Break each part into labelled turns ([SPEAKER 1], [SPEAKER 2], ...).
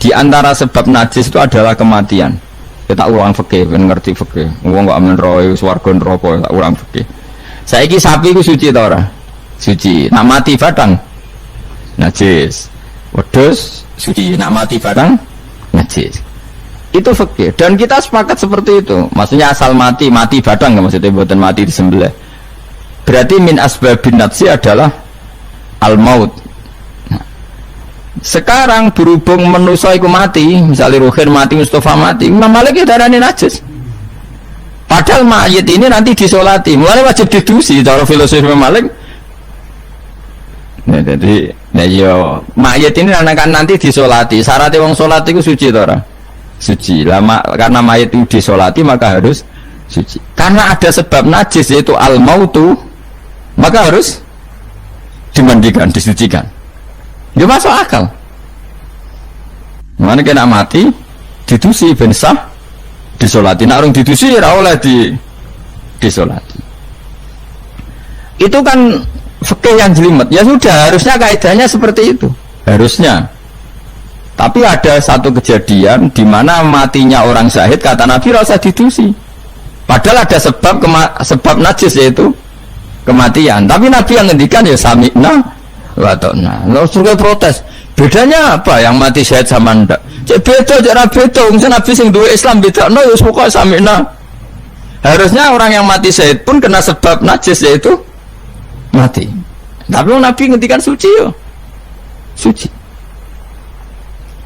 [SPEAKER 1] Di antara sebab najis itu adalah kematian. Kita ulang fikih, ben ngerti fikih. Wong kok amen roe swarga neraka tak ulang fikih. Saiki sapi ku suci ta ora? Suci. Nak mati batang najis. Wedhus suci, nak mati batang najis. Itu fikih dan kita sepakat seperti itu. Maksudnya asal mati batang maksudnya buatan mati disembelih. Berarti min asbabin najsi adalah al maut. Sekarang berhubung manusia iku mati, misalnya Ruhin mati, Mustafa mati, Imam Malik ya darahnya najis. Padahal mayit ini nanti disolati, mulai wajib didusi. Cara filosofi Imam Malik. Nah, jadi, yo mayit ini akan nanti disolati. Syaratnya wong solat itu suci tora, suci. Lama karena mayit itu disolati maka harus suci. Karena ada sebab najis yaitu al mautu, maka harus dimandikan, disucikan. Dia masuk akal. Mana kena mati, didusi ben sah, disolati. Nak orang didusi ora oleh disolati. Itu kan fikih yang jelimet. Ya sudah, harusnya kaidahnya seperti itu. Harusnya. Tapi ada satu kejadian di mana matinya orang syahid kata Nabi rasa didusi. Padahal ada sebab najis yaitu kematian. Tapi Nabi yang ngendikan ya sami'na watokna. Lalu suka protes. Bedanya apa yang mati syahid sama ndak? Cek beda, cek beda. Mungkin Nabi sing duwe Islam beda. No, ya pokoknya sami'na. Harusnya orang yang mati syahid pun kena sebab najis yaitu mati. Tapi Nabi ngendikan suci yo. Suci.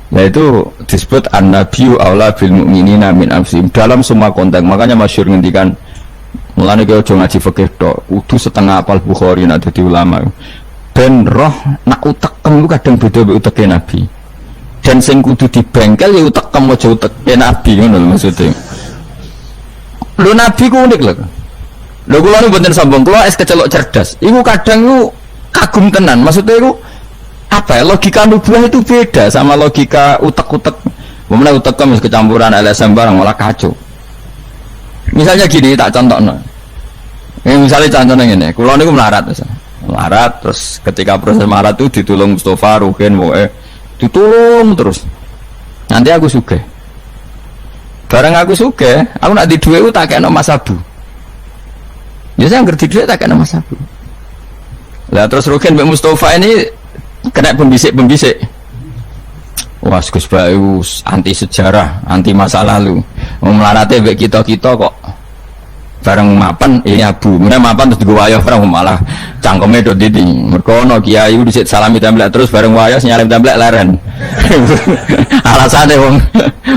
[SPEAKER 1] Nah itu disebut an-nabiyyu aula bil mu'minina min anfusihim dalam semua konteks. Makanya masyhur ngendikan mulane kowe aja ngaji fikih tok, kudu setengah apal Bukhari nek dadi ulama. Ben roh nak utekem ku kadang beda mek uteke Nabi. Dan sing kudu dibengkel ya utekem aja uteke Nabi ngono lho maksudnya. Lho Nabi ku unik lho. Lho kula nu mboten sombong, kula es kecelok cerdas. Iku kadang ku kagum tenan. Maksudnya iku apa ya, logika nubuah itu beda sama logika utek-utek. Memang utekem kecampuran LSM barang malah kacau. Misalnya gini, tak contohno. Misalnya contohnya gini, kula niku melarat misalnya. Melarat terus ketika proses melarat itu ditulung Mustafa, Ruhin, ditulung terus. Nanti aku sugih. Bareng aku sugih, aku nak di duwe tak kena Mas Abu. Biasanya ngerti duwe tak kena Mas Abu. Lah terus Ruhin mbek Mustafa ini kena pembisik. Wah, Gus Bayu anti sejarah, anti masa lalu. Melarate mbek kita-kita kok bareng mapan ini Abu. Mulai mapan terus digo wayah bareng malah cangkeme do didi. Mergo ono kiai dhisik salami templek terus bareng wayah nyalim templek leren. Alasane wong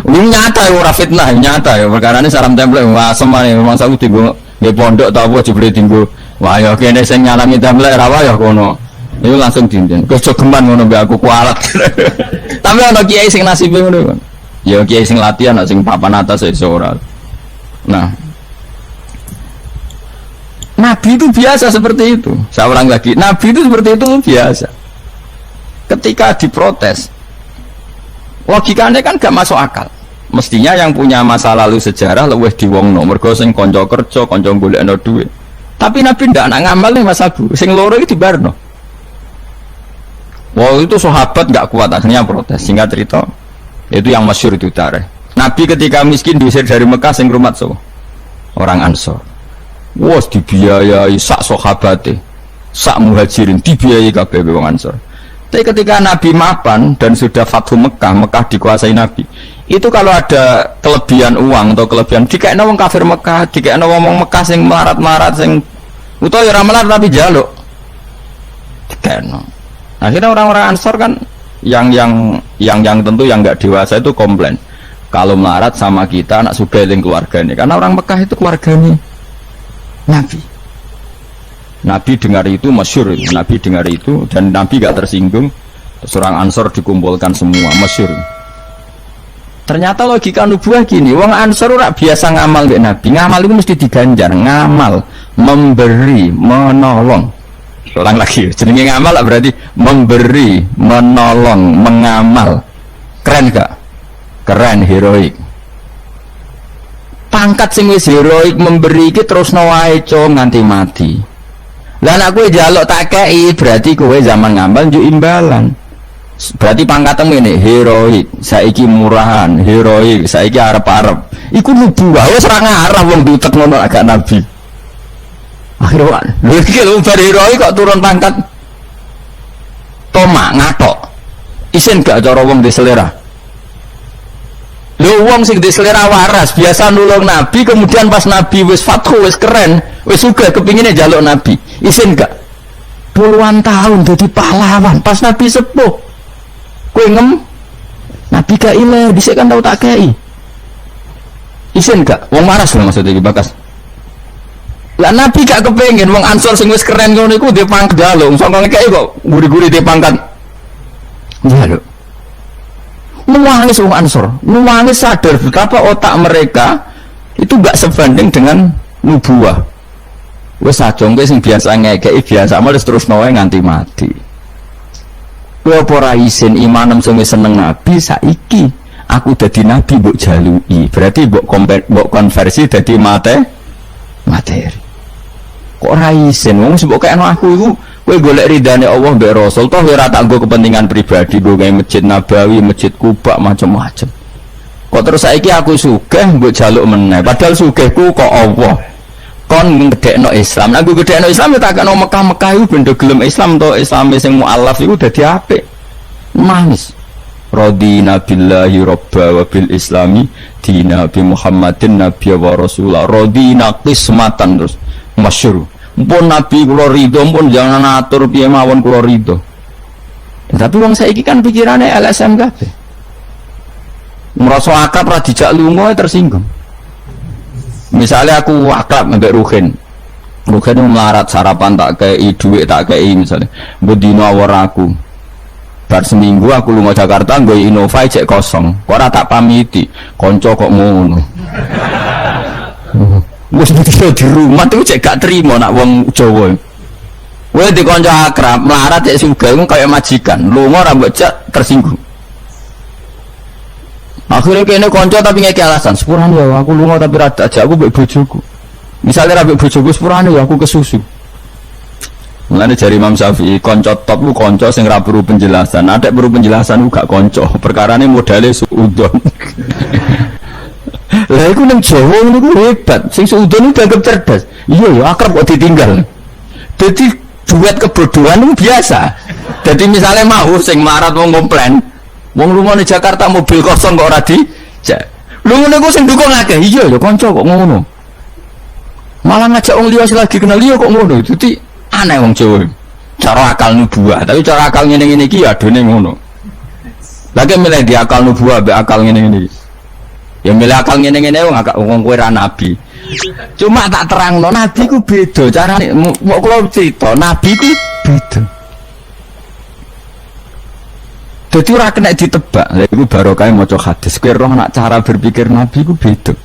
[SPEAKER 1] nyata ora fitnah, nyata ya perkarane salam templek wah semane memang saku digo nggih pondok ta apa jebule dienggo wayah kene sing nyalami templek ra wayah kono. Itu langsung dinten. Kok jogeman ngono mbek aku kualat. Tapi ono kiai sing nasibe ngono. Ya kiai sing latihan sing papan atas iso ora. Nah, Nabi itu biasa seperti itu. Saya ulang lagi, Nabi itu seperti itu biasa. Ketika diprotes, logikanya kan gak masuk akal. Mestinya yang punya masa lalu sejarah luwih diwongno, mergo sing kanca kerja, kanca golekno dhuwit. Tapi Nabi ndak nak ngamal nih Mas Abu, sing loro iki dibarno. Wah itu sahabat nggak kuat akhirnya protes. Singkat cerita, itu yang masyhur itu tarikh. Nabi ketika miskin diusir dari Mekah sing rumat so orang Ansor. Wah dibiayai sak sahabate, sak muhajirin dibiayai kabeh wong Ansor. Tapi ketika Nabi mapan dan sudah Fathu Mekah, Mekah dikuasai Nabi. Itu kalau ada kelebihan uang atau kelebihan dikekno wong kafir Mekah, dikekno wong Mekah sing melarat-melarat sing utawa ora melarat tapi jaluk. Dikekno. Akhirnya orang-orang Ansor kan yang tentu yang nggak dewasa itu komplain kalau melarat sama kita anak sudah eling keluarganya karena orang Mekah itu keluarganya Nabi dengar itu masyhur, Nabi dengar itu dan Nabi gak tersinggung. Terus orang Ansor dikumpulkan semua masyhur. Ternyata logika nubuah gini, wong Ansor ora biasa ngamal mbek Nabi. Ngamal itu mesti diganjar, ngamal, memberi, menolong. Ulang lagi, jenenge ngamal berarti memberi, menolong, mengamal. Keren gak? Keren, heroik. Pangkat sing wis heroik memberi iki terusno wae nganti mati. Lah nek kowe njaluk tak kei berarti kowe zaman ngamal njuk imbalan. Berarti pangkatmu ini heroik, saiki murahan, heroik, saiki arep-arep. Iku nubuwah, wis ora ngarah wong diutek ngono agak nabi. Akhirnya, lho iki lho bar heroik kok turun pangkat. Toma ngatok. Isin gak cara wong di selera. Lho wong sing di selera waras, biasa nulung nabi, kemudian pas nabi wis fathu, wis keren, wis sugih kepingine njaluk nabi. Isin gak? Puluhan tahun jadi pahlawan, pas nabi sepuh. Kowe ngem nabi gak ilah dhisik kan tau tak kei. Isin gak wong waras lho maksudnya iki bakas. Lah nabi gak kepengin wong Ansor sing wis keren ngono iku dhe pangkat njaluk, sangka ngekeki kok guri-guri dhe pangkat njaluk. Nuwangis wong Ansor, nuwangis sadar betapa otak mereka itu gak sebanding dengan nubuah. Wis sajong kowe sing biasa ngekeki biasa males terus nawe nganti mati. Kowe ora isin imanem sing seneng nabi saiki aku dadi nabi mbok jaluki. Berarti mbok konversi dadi materi. Kok ora isin wong mbok kene aku iku kowe golek ridane Allah mbek Rasul toh ora tak nggo kepentingan pribadi nggo gawe masjid Nabawi, masjid Kuba macam-macam. Kok terus saiki aku sugih mbok jaluk meneh padahal sugihku kok Allah. Kon ngedekno Islam. Nek ngedekno Islam ya tak kena Mekah-Mekah iku benda gelem Islam to Islam sing mualaf iku dadi apik. Manis. Radina billahi robba wa bil islami dina bi Muhammadin nabiyya wa rasulah. Radina qismatan terus masyhur. Mpun nabi kula ridho, mpun jangan atur piye mawon kula ridho. Tapi wong saiki kan pikirane LSM kabeh. Merasa akad ra dijak lunga tersinggung. Misalnya aku akrab mbek Ruhin melarat sarapan tak kei duit tak kei misalnya bedino awor aku bar seminggu aku lunga Jakarta nggo Innova cek kosong kok ora tak pamiti kanca kok ngono wis di rumah tuh cek gak terima nak wong Jawa kowe di kanca akrab melarat cek sugih kaya majikan lunga ora mbok cek tersinggung. Akhirnya kene konco tapi ngeki alasan sepurane ya aku lunga tapi rada aja aku mbek bojoku. Misalnya ra mbek bojoku sepurane ya aku kesusu. Mulane jari Imam Syafi'i konco top ku konco sing ra perlu penjelasan. Ada perlu penjelasan ku gak konco. Perkarane modale suudon. Lah iku nang Jawa niku hebat. Sing suudon itu dianggap cerdas. Iya ya akrab kok ditinggal. Dadi duet kebodohan itu biasa. Jadi misalnya mau sing marat wong komplain wong lunga di Jakarta mobil kosong kok ora di lu ngene ku sing dukung akeh iya ya kanca kok ngono malah ngajak wong liya lagi kenal liya kok ngono dadi aneh wong Jawa cara akal nubuah tapi cara akal ngene-ngene iki ya adone ngono lagi milih di akal nubuah be akal ngene-ngene ya milih akal ngene-ngene wong kowe ra nabi cuma tak terangno nabi ku beda carane kok kula cerita nabi ku beda. Jadi ora kena ditebak. Lha iku barokah maca hadis. Kowe roh nak cara berpikir Nabi iku beda.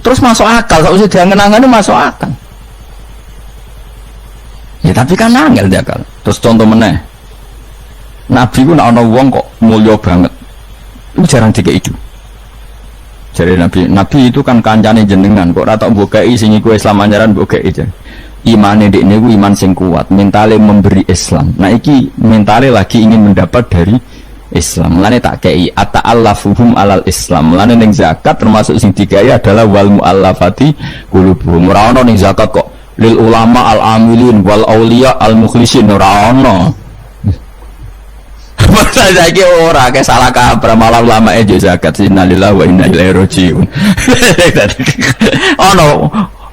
[SPEAKER 1] Terus masuk akal, sak usah diangen-angene masuk akal. Ya tapi kan angel dia akal. Terus contoh meneh. Nabi ku nek ana wong kok mulya banget. Itu jarang dikei itu. Jadi Nabi itu kan kancane jenengan kok ora tak mbokei sing iku Islam anjaran mbokei aja. Imane dekne ku iman sing kuat, mentale memberi Islam. Nah iki mentale lagi ingin mendapat dari Islam. Mulane tak kei ata'allafuhum alal Islam. Mulane ning zakat termasuk sing digawe adalah wal muallafati qulubuhum. Ora ono ning zakat kok lil ulama al amilin wal auliya al mukhlisin ora ono. Masa saiki ora ke salah kaprah malah ulama aja zakat innalillahi wa inna ilaihi rajiun. Ono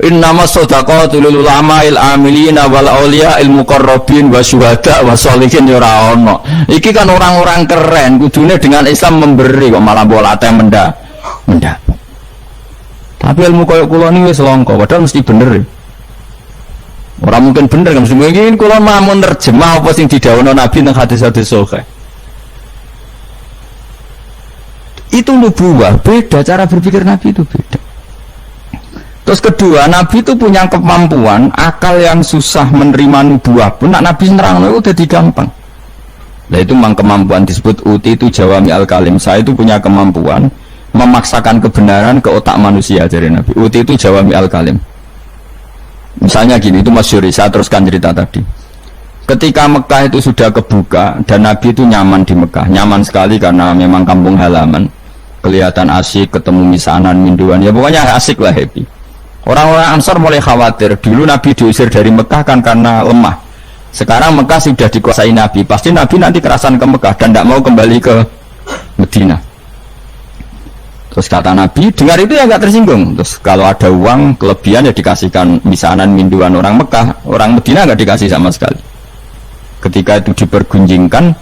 [SPEAKER 1] innama shadaqatu lil ulama'il amilina wal auliya'il muqarrabin wa syuhada wa sholihin ya ora ono. Iki kan orang-orang keren kudune dengan Islam memberi kok malah bolate mendapat. Tapi ilmu koyo kula niki wis langka padahal mesti bener. Ora mungkin bener kan mesti mungkin kula mamun nerjemah apa sing didhawuhna Nabi nang hadis-hadis sahih. Itu nubuwah, beda cara berpikir Nabi itu beda. Terus kedua, Nabi itu punya kemampuan akal yang susah menerima nubuah pun nak Nabi nerangno itu udah gampang. Nah itu memang kemampuan disebut uti itu jawami al-kalim. Saya itu punya kemampuan memaksakan kebenaran ke otak manusia dari Nabi. Uti itu jawami al-kalim. Misalnya gini, itu masyhur, saya teruskan cerita tadi. Ketika Mekah itu sudah kebuka dan Nabi itu nyaman di Mekah, nyaman sekali karena memang kampung halaman, kelihatan asik, ketemu misanan, minduan, ya pokoknya asik lah, happy. Orang-orang Ansar mulai khawatir, dulu Nabi diusir dari Mekah kan karena lemah. Sekarang Mekah sudah dikuasai Nabi, pasti Nabi nanti kerasan ke Mekah dan tidak mau kembali ke Medina. Terus kata Nabi, dengar itu ya nggak tersinggung. Terus kalau ada uang kelebihan ya dikasihkan misanan, minduan orang Mekah, orang Medina nggak dikasih sama sekali. Ketika itu dipergunjingkan,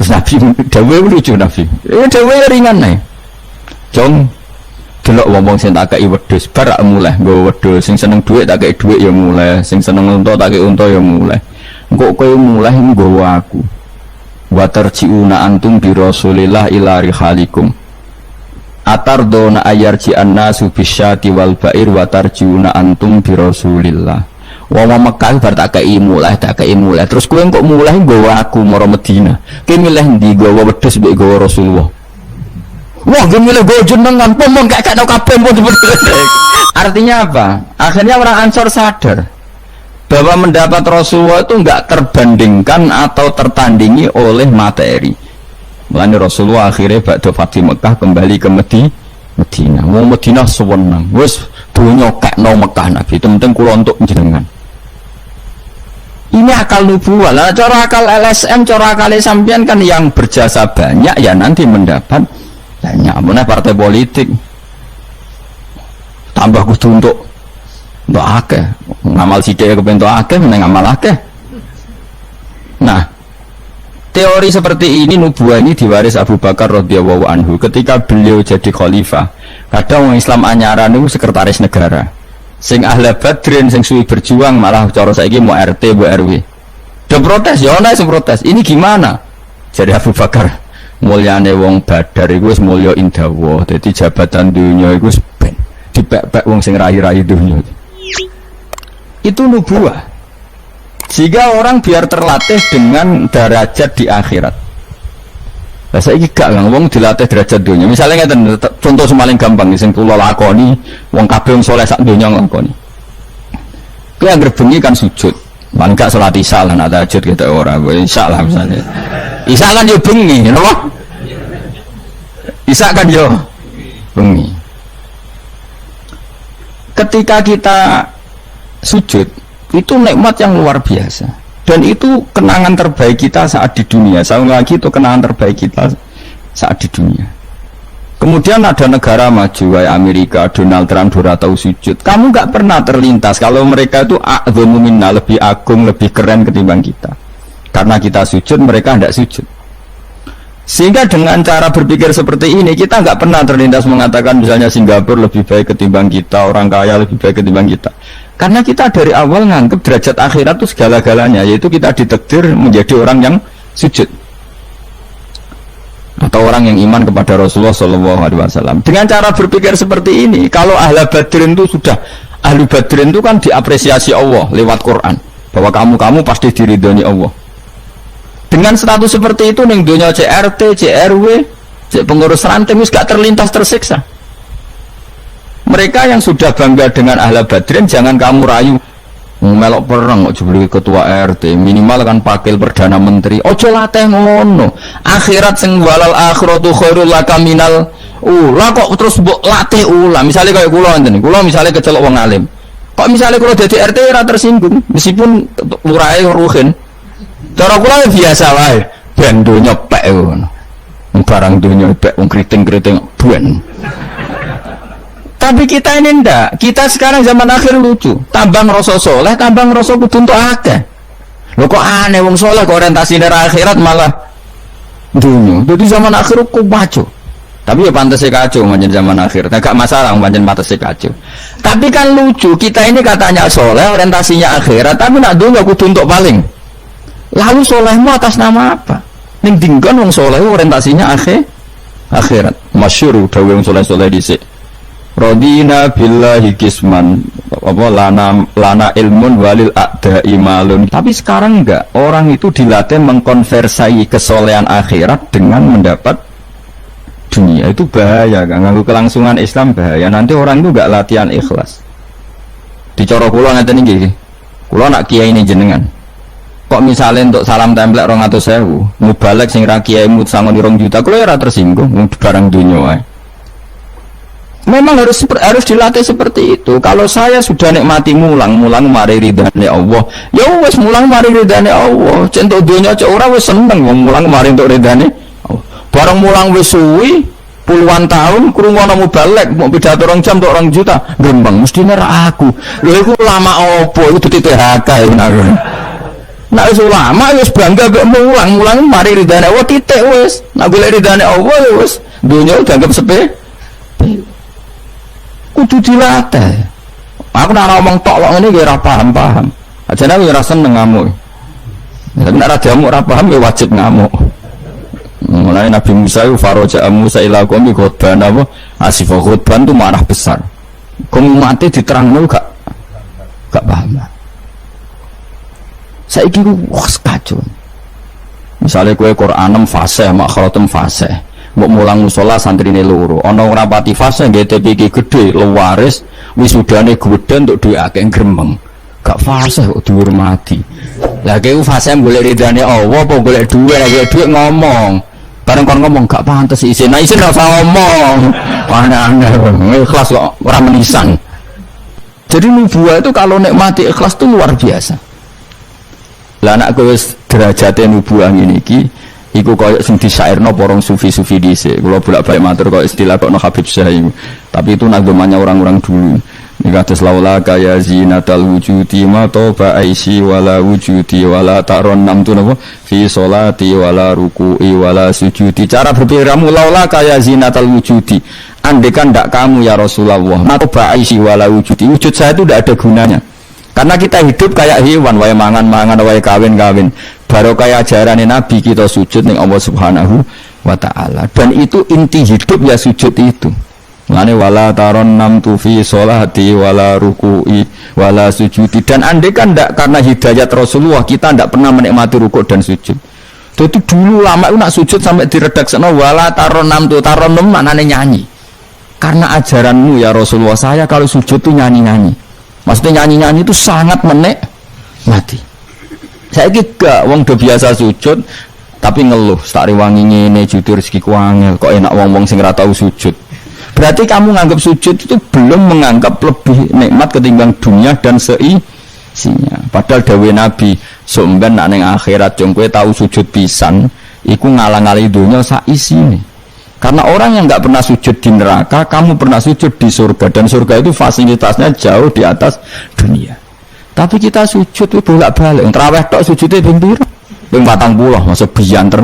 [SPEAKER 1] terus Nabi dawe lucu Nabi, dawe ringan nih. Jom, delok wong sing tak kei wedhus, barak mulai nggo wedhus, sing seneng duit tak kei duit ya mulai, sing seneng unta tak kei unta ya mulai. Engko kowe mulai nggawa aku. Wa tarjiuna antum bi Rasulillah ila rihalikum. Atardona ayarji annasu bisyati wal ba'ir wa tarjiuna antum bi Rasulillah. Wong Mekah bar tak kei mulai, terus kowe kok mulai nggawa aku maro Medina. Kowe milih ndi, nggawa wedhus mbek nggawa Rasulullah? Wah, gue milih nggawa jenengan, pomon gak tau kabeh pun. Artinya apa? Akhirnya orang Ansor sadar bahwa mendapat Rasulullah itu enggak terbandingkan atau tertandingi oleh materi. Mulane Rasulullah akhirnya ba'da Fatih Mekah kembali ke Medina. Wong Medina sewenang. Wis donya kekno Mekah Nabi, penting kula untuk jenengan. Ini akal nubuwah lah, cara akal LSM, cara akal sampean kan yang berjasa banyak ya nanti mendapat banyak. Mana partai politik tambah kudu untuk akeh, ngamal sithik kepen untuk akeh, meneng ngamal akeh. Nah, teori seperti ini nubuwah ini diwaris Abu Bakar radhiyallahu anhu ketika beliau jadi khalifah. Kadang orang Islam anyaran itu sekretaris negara. Sing ahli badrin, sing suwi berjuang malah cara saiki mau RT, mau RW. Udah protes, ya ana sing protes. Ini gimana? Jadi Abu Bakar, mulyane wong Badar iku wis mulya indawa. Dadi jabatan dunya iku wis ben dipek-pek wong sing rai-rai dunya. Itu nubuwah. Sehingga orang biar terlatih dengan derajat di akhirat. Lah saiki gak wong dilatih derajat dunia. Misalnya ngeten, contoh semaling gampang sing kula lakoni, wong kabeh wong saleh sak donya nglakoni. Kuwi anggere bengi kan sujud. Lan gak salat isya lan tahajud gitu ora. Isya lah misalnya. Isya kan yo bengi, napa? Isya kan yo bengi. Ketika kita sujud, itu nikmat yang luar biasa. Dan itu kenangan terbaik kita saat di dunia. Sekali lagi itu kenangan terbaik kita saat di dunia. Kemudian ada negara maju kayak Amerika, Donald Trump tahu sujud. Kamu nggak pernah terlintas kalau mereka itu a'dhamu minna, lebih agung, lebih keren ketimbang kita. Karena kita sujud, mereka tidak sujud. Sehingga dengan cara berpikir seperti ini, kita nggak pernah terlintas mengatakan misalnya Singapura lebih baik ketimbang kita, orang kaya lebih baik ketimbang kita. Karena kita dari awal nganggap derajat akhirat itu segala-galanya, yaitu kita ditakdir menjadi orang yang sujud atau orang yang iman kepada Rasulullah SAW. Dengan cara berpikir seperti ini, kalau ahli badrin itu sudah, ahli badrin itu kan diapresiasi Allah lewat Quran, bahwa kamu pasti diridhoni Allah. Dengan status seperti itu, ning dunia CRT, CRW, pengurus ranting wis gak terlintas tersiksa. Mereka yang sudah bangga dengan ahli badrin, jangan kamu rayu melok perang kok jadi ketua RT, minimal kan pakil perdana menteri. Ojo latih ngono. Akhirat sing walal akhiratu khairul laka minal ula, kok terus mbok latih ula. Misalnya kayak kula ngene, kula misalnya kecelok wong alim. Kok misalnya kula dadi RT ora tersinggung, meskipun lurahe ruhin. Cara kula biasa wae, ben donya pek ngono. Barang donya pek wong kriting-kriting ben. Tapi kita ini ndak, kita sekarang zaman akhir lucu, tambah ngerasa soleh, tambah ngerasa kudu untuk akeh. Lho kok aneh, wong soleh kok orientasi dari akhirat malah dunia. Jadi zaman akhir kok kacau. Tapi ya pantasnya kacau manjen zaman akhir, gak masalah manjen pantasnya kacau. Tapi kan lucu, kita ini katanya soleh, orientasinya akhirat, tapi nak dunia kudu untuk paling. Lalu solehmu atas nama apa? Ning dinggon wong soleh orientasinya akhirat. Masyhur dawuh wong soleh-soleh dhisik. Radina billahi kisman, apa lana ilmun walil a'da'i malun. Tapi sekarang enggak, orang itu dilatih mengkonversai kesolehan akhirat dengan mendapat dunia. Itu bahaya, kan? Nganggu kelangsungan Islam bahaya. Nanti orang itu enggak latihan ikhlas. Dicara kula ngeten iki. Kula nak kiai ini jenengan. Kok misalnya untuk salam template 200.000, mubalek sing ra kiai mut sangon 2 juta, kalau ora tersinggung barang dunia wae. Memang harus dilatih seperti itu. Kalau saya sudah nikmati mulang mari ridhane Allah. Ya wis mulang mari ridhane Allah. Centuk dunia cek ora wis seneng wong mulang mari untuk ridhane Allah. Bareng mulang wis suwi puluhan tahun krungono mubalek mau pidato 2 jam untuk 2 juta, grembeng mestine ra aku. Lha iku lama opo itu THK ngono. Nek wis ulama wis bangga mek mulang mari ridhane Allah titik wis. Nek golek ridhane Allah wis dunia dianggap sepele. Kudu dilatih. Aku nak ngomong tok kok ngene iki ora paham. Ajane aku ora seneng ngamuk. Nek ora diamuk ora paham ya wajib ngamuk. Mulai Nabi Musa faraja Musa ila qaumi khutban apa? Asifah khutban itu marah besar. Kamu mati diterangno gak paham. Saiki ku wis kacau. Misale kowe Qur'anem fasih, makhratem fasih. Mbok mulang musala santrine loro ana ora pati fase nggih TPK gede lewaris wisudane gedhe untuk duwe akeh gremeng gak fase kok dihormati lah kene fase golek ridane Allah apa golek duwe lagi duwe ngomong bareng kon ngomong gak pantes isin ora usah ngomong aneh-aneh ikhlas kok ora menisan jadi nubuah itu kalau nikmati ikhlas itu luar biasa lah nek kowe wis derajate nubuah ngene iki iku koyo sing disairno porong sufi-sufi dhisik. Kula bolak-balik matur kok istilah kok no Habib Syah iku. Tapi itu nagomanya orang-orang dulu. Iki kados laula kaya zinatal wujudi ma toba aisi wala wujudi wala taron nam tu napa fi sholati wala ruku'i wala sujudi. Cara berpikirmu laula kaya zinatal wujudi. Andekan ndak kamu ya Rasulullah, ma toba aisi wala wujudi. Wujud saya itu ndak ada gunanya. Karena kita hidup kayak hewan, wae mangan-mangan, wae kawin-kawin. Baru kayak ajaran Nabi kita sujud ning Allah Subhanahu wa taala. Dan itu inti hidup ya sujud itu. Mane wala taron nam tu fi sholati wala ruku'i wala sujudi. Dan andai kan ndak karena hidayat Rasulullah kita ndak pernah menikmati rukuk dan sujud. Jadi dulu lama itu nak sujud sampai diredaksekno wala taron nam tu taron nam maknane nyanyi. Karena ajaranmu ya Rasulullah saya kalau sujud tuh nyanyi-nyanyi. Maksudnya nyanyi-nyanyi itu sangat menikmati. Saya gak wong do biasa sujud tapi ngeluh tak rewangi ngene jujur rezeki ku angel kok enak wong-wong sing ora tau sujud. Berarti kamu nganggap sujud itu belum menganggap lebih nikmat ketimbang dunia dan seisinya. Padahal dawuh Nabi somben nek ning akhirat jong kowe tau sujud pisan iku ngalang-alangi dunia sak isine. Karena orang yang nggak pernah sujud di neraka, kamu pernah sujud di surga dan surga itu fasilitasnya jauh di atas dunia. Tapi kita sujud itu bolak-balik. Terawih tok sujudnya ping pira? Ping 40, masa bianter.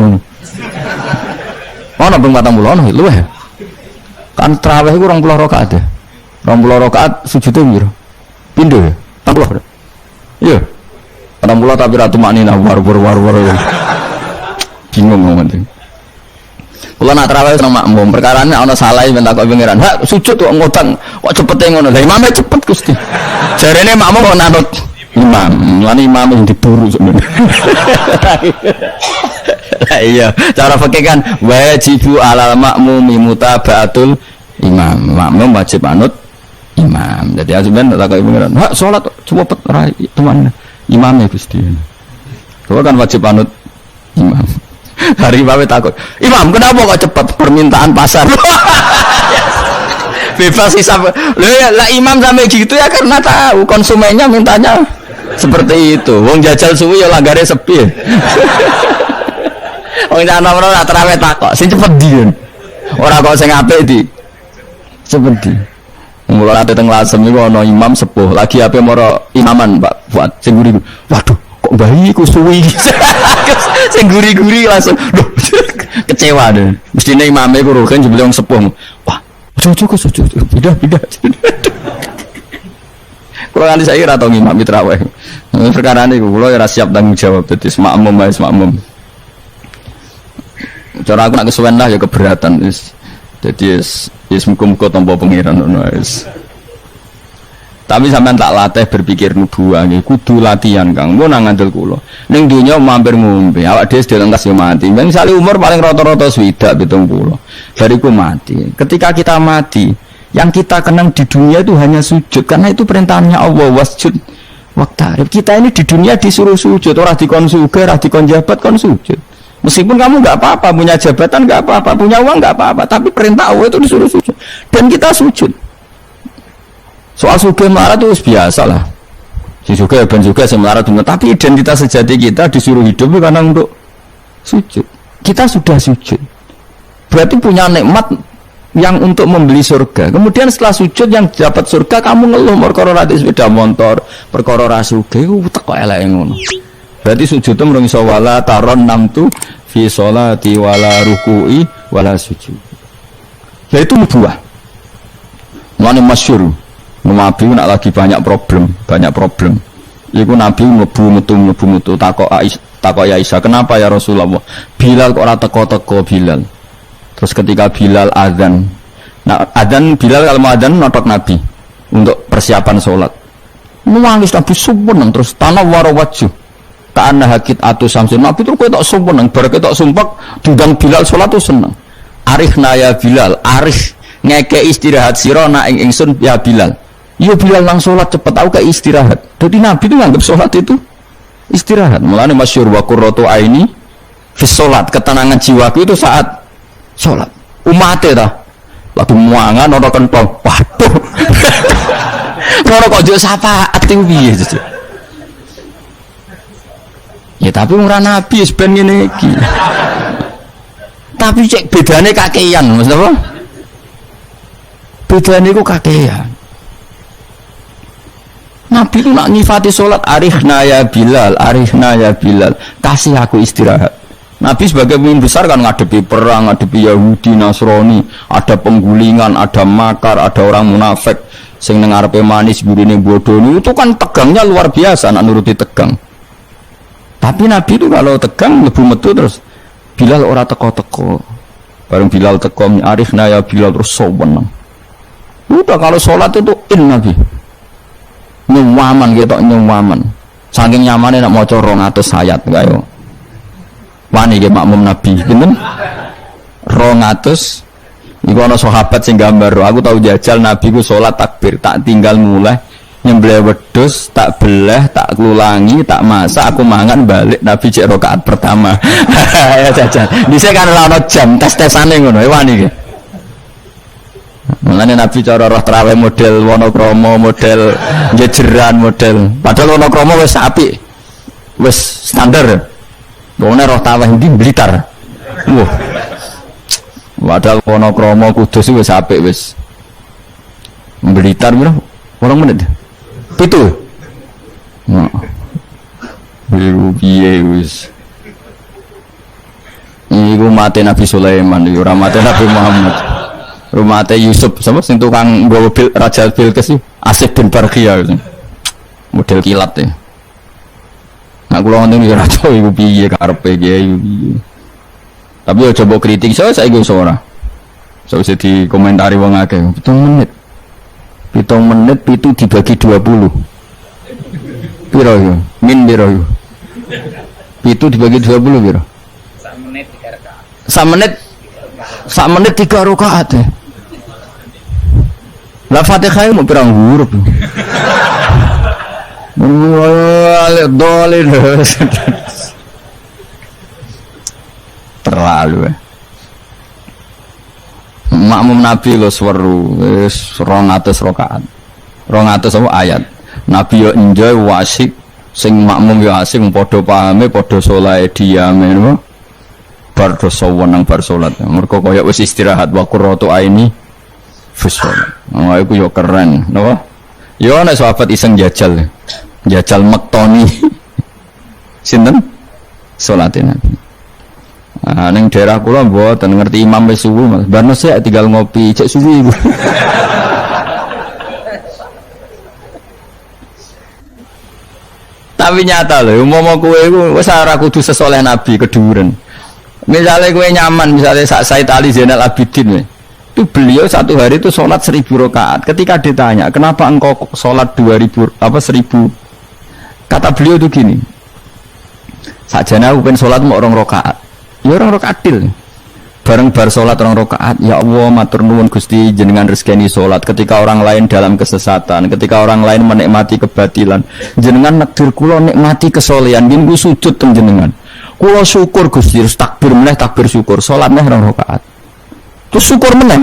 [SPEAKER 1] Ono ping 40 ono luwih. Kan terawih iku 20 rakaat ya. 20 rakaat sujudnya piro? Pindho ya? 40. Iya. 40 tapi ratu maknina war. Bingung ngomong. Kalau nak terawih sama makmum, perkaranya ada salah minta kau pengiran. Hak sujud kok ngutang, kok cepet ngono. Lah imamnya cepet Gusti. Jarene makmum kok nanut imam, lan imam yang diburu sebenarnya. Iya, cara fikih kan wajibu alal makmumi mutaba'atul imam. Makmum wajib anut imam. Jadi azuban tak kau pengiran. Hak salat cepet rai teman imamnya Gusti. Kau kan wajib anut imam. Hari bawe takut imam kenapa kok cepat permintaan pasar bebas hisap lah imam sampai gitu ya karena tahu konsumennya mintanya seperti itu wong jajal suwi ya langgare sepi wong jana ora terawih takok sing cepet diun ora kok sing apik di cepet di mulai ate teng Lasem iku ana imam sepuh lagi ape moro imaman Pak buat sing guri waduh kok bayi ku suwi sing guri-guri langsung loh kecewa deh mestinya imamnya ku rokan jebule wong sepuh wah sujud pindah kalau nanti saya kira tau imam itraweh perkara ini kalau ya siap tanggung jawab jadi makmum cara aku nak kesuwen lah ya keberatan jadi muka-muka tombo pengiran tapi sampean tak latih berpikir nubuah nggih kudu latihan Kang mun nang ngandel kula ning donya mampir ngombe awak dhewe sedhe entas yo mati misale umur paling rata-rata 70 bariku mati ketika kita mati yang kita kenang di dunia itu hanya sujud karena itu perintahnya Allah wasjud waqtarib. Kita ini di dunia disuruh sujud, orang dikon sugih, orang dikon jabat kon sujud. Meskipun kamu nggak apa-apa, punya jabatan nggak apa-apa, punya uang nggak apa-apa, tapi perintah Allah itu disuruh sujud. Dan kita sujud. Soal sugih melarat itu biasa lah. Si sugih ben sugih si melarat bener. Tapi identitas sejati kita disuruh hidup karena untuk sujud. Kita sudah sujud. Berarti punya nikmat yang untuk membeli surga. Kemudian setelah sujud yang dapat surga kamu ngeluh perkara rati sepeda motor, perkara ra sugih ku teko eleke ngono. Berarti sujud itu merung iso wala taron namtu fi sholati wala ruku'i wala sujud. Yaitu nubuwah. Mulane masyhur. Nabi nak lagi banyak problem. Iku Nabi mlebu metu takok ya Aisyah, kenapa ya Rasulullah? Bilal kok ora teko-teko Bilal. Terus ketika Bilal azan. Nah, azan Bilal kalau mau azan notok Nabi untuk persiapan sholat. Nangis Nabi sumpah terus tanah warawaju. Ta'anna hakit atu samsun. Nabi terus ketok sumpah bar ketok sumpah diundang Bilal sholat tuh seneng. Arifna ya Bilal, arif ngeke istirahat sira nak ing ingsun ya Bilal. Yo Bilal nang sholat cepet aku kayak istirahat. Jadi Nabi itu nganggap sholat itu istirahat. Mulane masyhur wa qurratu aini fi sholat, ketenangan jiwaku itu saat sholat. Umate ta lagi muangan ana kentong. Waduh. Ora kok yo syafaat iki piye. Ya tapi ora Nabi wis ben ngene iki. Tapi cek bedane kakean, Mas apa? Bedane ku kakean. Nabi itu nak nyifati sholat arihna ya Bilal, kasih aku istirahat. Nabi sebagai pemimpin besar kan ngadepi perang, ngadepi Yahudi, Nasrani, ada penggulingan, ada makar, ada orang munafik sing ning ngarepe manis burine bodoh itu kan tegangnya luar biasa nak nuruti tegang. Tapi Nabi itu kalau tegang lebu metu terus Bilal ora teko-teko. Bareng Bilal teko arihna ya Bilal terus sowenang. Udah kalau sholat itu Nabi nyuwaman gitu, nyuwaman saking nyamannya nak maca 200 ayat kaya wani ge makmum Nabi pinten 200 iku ana sahabat sing gambar aku tahu jajal Nabi ku salat takbir tak tinggal mulai nyembelih wedhus tak belah tak klulangi tak masak aku mangan balik Nabi cek rakaat pertama ya jajal dhisik kan ana jam tes-tesane ngono wani ge. Mulane Nabi cara roh traweh model Wonokromo, model jejeran, model padahal Wonokromo wis apik. Wis standar. Wong roh traweh ndi Blitar. Wah. Padahal Wonokromo Kudus wis apik wis. Blitar piro? 8 menit. 7. Nah. Piye wis. Iku mate Nabi Sulaiman, ora mate Nabi Muhammad. Rumah Teh Yusuf sama sing tukang nggawa bil Raja Bilqis Asif bin Barqiyah model kilat ya. Nah kula wonten iki raja iku piye karepe iki. Tapi yo coba kritik saya iku ora. Sawise dikomentari wong akeh 7 menit. 7 menit itu dibagi 20. Piro yo? Min piro yo? Itu dibagi 20 piro? 1 menit 3 rakaat. 1 menit 3 rakaat ya. Lah Fatihah mau pirang huruf. Terlalu ya. Makmum Nabi lo seweru wis 200 rakaat. 200 apa ayat. Nabi yo enjoy wasik sing makmum yo asik padha pahame padha saleh diame no. Bar dosa wenang bar salat. Mergo kaya wis istirahat wa qurratu aini fusul. Oh iku yo keren, napa? Yo ana sahabat iseng jajal. Jajal mektoni. Sinten? Salate Nabi. Ah ning daerah kula mboten ngerti imam wis subuh, Mas. Barno sik tinggal ngopi cek suwi iku. Tapi nyata lho, umpama kowe iku wis ora kudu sesoleh Nabi keduren. Misalnya kowe nyaman, misalnya Said Ali Zainal Abidin itu beliau satu hari itu sholat 1000 rakaat. Ketika ditanya kenapa engkau sholat 1000 kata beliau itu gini, sajane aku pengen sholat mau 2 rakaat ya 2 rakaat til bareng bar salat 2 rakaat, ya Allah matur nuwun Gusti jenengan rezekani salat ketika orang lain dalam kesesatan, ketika orang lain menikmati kebatilan, jenengan nekdir kula nikmati kesolehan, nggih kula sujud teng jenengan. Kula syukur Gusti, takbir meneh takbir syukur, salat neh 2 rakaat. Terus syukur meneh.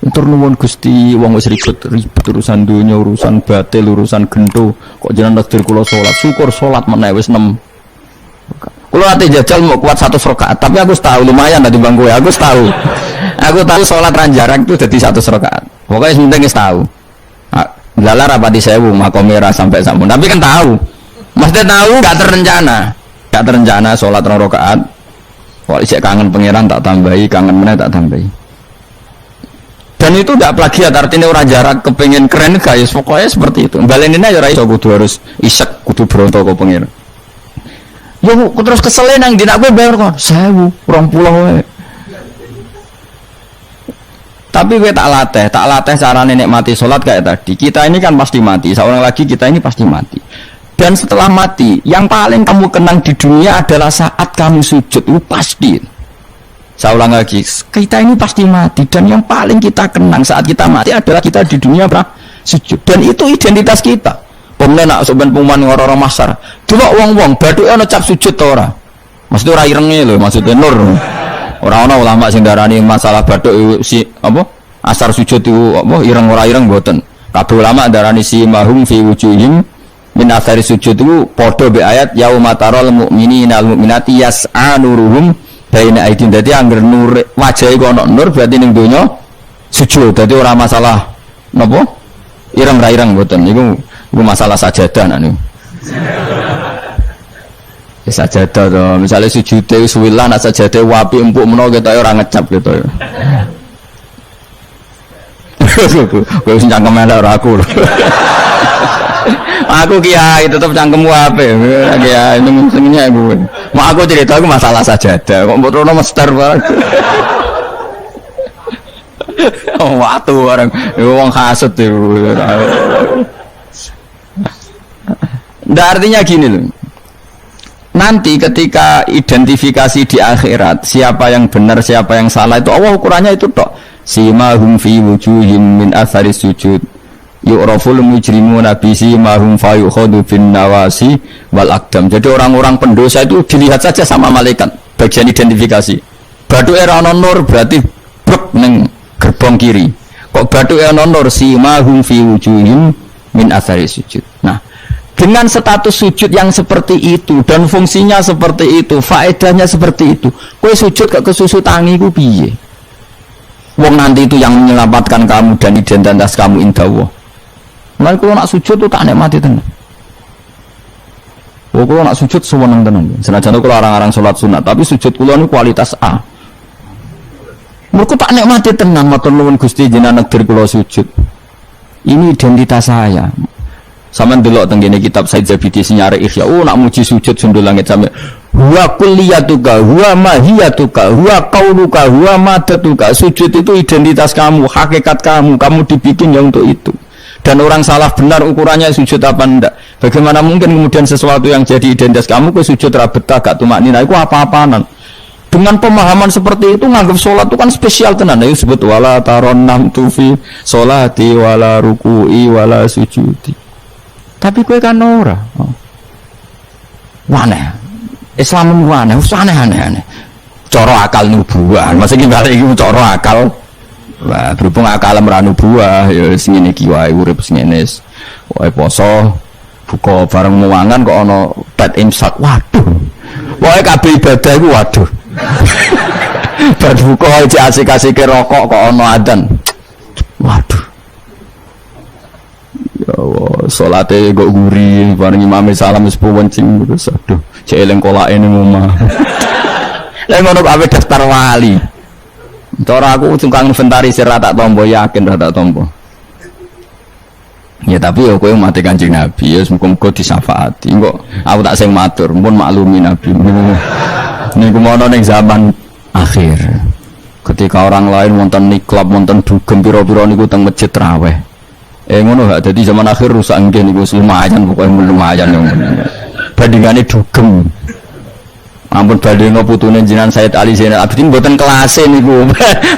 [SPEAKER 1] Matur nuwun Gusti, wong wis ribet urusan dunya, urusan batil, urusan gento, kok jenengan nekdir kula salat, syukur salat meneh wis 6. Kalau nanti jajal mau kuat 100 rakaat, tapi aku tahu lumayan dari bangku ya, aku tahu sholat ranjarang itu jadi 100 rakaat. Pokoknya penting tahu. Lala rapati sewu makomera sampai sampun, tapi kan tahu. Maksudnya tahu nggak terencana sholat 2 rakaat. Kalau isek kangen pangeran tak tambahi, kangen mana tak tambahi. Dan itu tidak plagiat, artinya orang jarak kepengen keren guys. Pokoknya seperti itu. Baleninnya ya raiso kudu harus isek kudu berontok ke pangeran. Yo terus kesel nang dina kowe bayar kok 1.000 20 Tapi kowe tak latih carane nikmati salat kayak tadi. Kita ini kan pasti mati, seorang lagi kita ini pasti mati. Dan setelah mati, yang paling kamu kenang di dunia adalah saat kamu sujud, itu pasti. Saya ulang lagi, kita ini pasti mati dan yang paling kita kenang saat kita mati adalah kita di dunia sujud. Dan itu identitas kita. Pemenang nak sebenarnya pengumuman orang-orang masar. Cuma wong-wong baduk ana cap sujud ta ora? Maksudnya ora irenge lho, maksudnya nur. Ora ana ulama sing darani masalah baduk si apa? Asar sujud itu apa ireng ora ireng mboten. Kabeh ulama darani si mahum fi wujuhim min athari sujud itu padha be ayat yauma taral mu'minina al mu'minati yas'a nuruhum baina aidin. Dadi angger nur wajahe kok ana nur berarti ning donya sujud. Dadi ora masalah napa? Ireng ra ireng mboten. Itu masalah sajadah nih. Ya sajadah toh, misalnya sujud suwilan sajadah wapi empuk menawa kita orang ngecap gitu ya. Kowe sing cangkem elek ora aku. Aku kiai tetep cangkem wapi. Kiai senengnya gue. Mau aku cerita aku masalah sajadah, kok mbok rono mester banget. Oh, waktu orang wong hasud itu. Nggak, artinya gini loh. Nanti ketika identifikasi di akhirat siapa yang benar siapa yang salah itu Allah ukurannya itu tok. Simahum fi wujuhim min athari sujud yu'raful mujrimuna bi simahum fa yukhadu bin nawasi wal aqdam. Jadi orang-orang pendosa itu dilihat saja sama malaikat bagian identifikasi. Batu era nur berarti brek neng gerbong kiri. Kok batu era nur simahum fi wujuhim min athari sujud. Nah, dengan status sujud yang seperti itu dan fungsinya seperti itu, faedahnya seperti itu, kowe sujud ke kesusu tangi ku piye? Wong nanti itu yang menyelamatkan kamu dan identitas kamu indah Allah. Nah, kalau nak sujud tuh tak nikmati tenan. Kalau nak sujud sewenang tenan. Senajan kalau orang-orang sholat sunat, tapi sujud kula ini kualitas A. Mereka tak nikmati tenan, matur nuwun Gusti jenengan negdir kula sujud. Ini identitas saya. Sama delok tenggene kitab Said Zabidi Sinyare Ihya. Oh nak muji sujud sundul langit sampe huwa kulliyatuka huwa mahiyatuka huwa qauluka huwa madatuka. Sujud itu identitas kamu, hakikat kamu dibikin ya untuk itu. Dan orang salah benar ukurannya sujud apa ndak. Bagaimana mungkin kemudian sesuatu yang jadi identitas kamu ke sujud ra betah gak tumaknina iku apa-apaanan. Dengan pemahaman seperti itu nganggap sholat itu kan spesial tenan. Itu sebut wala taronnam tufi sholati wala ruku'i wala sujudi. Tapi kue kan ora. Waneh. Islam waneh, aneh-aneh. Coro akal nubuah. Maksudnya balik iki coro akal. Wah, berhubung akal ora nubuah, ya sing ngene iki wae urip sing ngene. Wae poso, buka bareng muwangan kok ana tet imsak. Waduh. Wae kabeh ibadah iku waduh. Bar buka aja asik-asik rokok kok ana adzan. Waduh. Ya Allah, salate kok guri, bareng imam salam wis puwencing terus aduh, cek eling kolake ning omah. Lah ngono kok ape daftar wali. Cara aku tukang inventarisir ra tak tombo, yakin ra tak tombo. Ya tapi ya kowe mati Kanjeng Nabi, ya muga-muga disyafaati. Kok aku tak sing matur, pun maklumi Nabi. Niku mono ning zaman akhir. Ketika orang lain wonten niklab, wonten dugem pira-pira niku teng masjid raweh. Ngono gak, jadi zaman akhir rusak nggih niku lumayan, pokoknya lumayan yang bandingane dugem. Ampun badhe ngoputune jenengan Said Ali Zainal Abidin mboten kelase niku.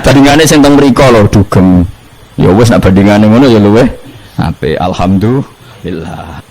[SPEAKER 1] Bandingane sing teng mriku lho dugem. Ya wis nek bandingane ngono ya luweh apik. Alhamdulillah.